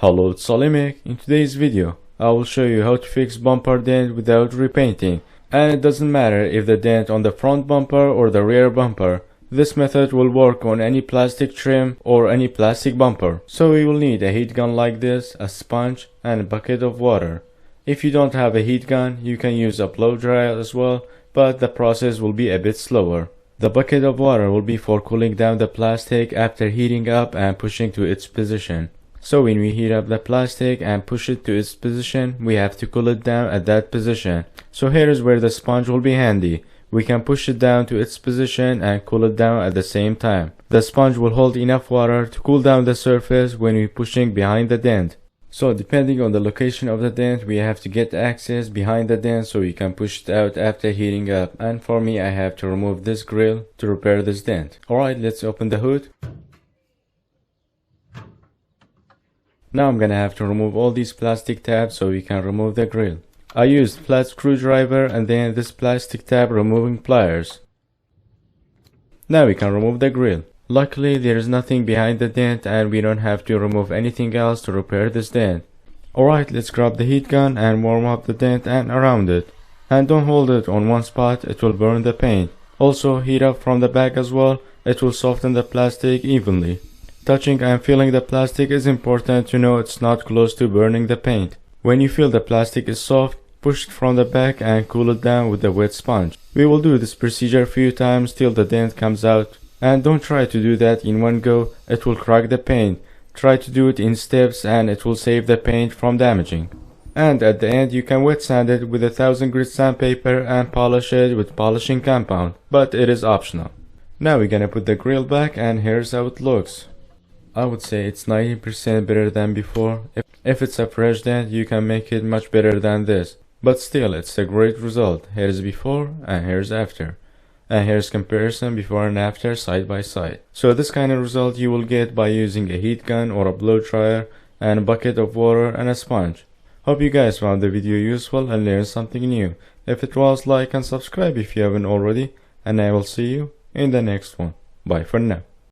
Hello, it's AliMECH. In today's video, I will show you how to fix bumper dent without repainting. And it doesn't matter if the dent on the front bumper or the rear bumper. This method will work on any plastic trim or any plastic bumper. So we will need a heat gun like this, a sponge, and a bucket of water. If you don't have a heat gun, you can use a blow dryer as well, but the process will be a bit slower. The bucket of water will be for cooling down the plastic after heating up and pushing to its position. So when we heat up the plastic and push it to its position, we have to cool it down at that position. So here is where the sponge will be handy. We can push it down to its position and cool it down at the same time. The sponge will hold enough water to cool down the surface when we're pushing behind the dent. So depending on the location of the dent, we have to get access behind the dent so we can push it out after heating up. And for me, I have to remove this grill to repair this dent. Alright, let's open the hood. Now I'm gonna have to remove all these plastic tabs so we can remove the grill. I used flat screwdriver and then this plastic tab removing pliers. Now we can remove the grill. Luckily there is nothing behind the dent and we don't have to remove anything else to repair this dent. Alright, let's grab the heat gun and warm up the dent and around it. And don't hold it on one spot, it will burn the paint. Also heat up from the back as well, it will soften the plastic evenly. Touching and feeling the plastic is important to know it's not close to burning the paint. When you feel the plastic is soft, push it from the back and cool it down with a wet sponge. We will do this procedure a few times till the dent comes out. And don't try to do that in one go, it will crack the paint. Try to do it in steps and it will save the paint from damaging. And at the end you can wet sand it with a 1000 grit sandpaper and polish it with polishing compound, but it is optional. Now we're gonna put the grill back and here's how it looks. I would say it's 90% better than before. If it's a fresh dent, you can make it much better than this. But still, it's a great result. Here's before and here's after. And here's comparison before and after side by side. So this kind of result you will get by using a heat gun or a blow dryer and a bucket of water and a sponge. Hope you guys found the video useful and learned something new. If it was, like and subscribe if you haven't already. And I will see you in the next one. Bye for now.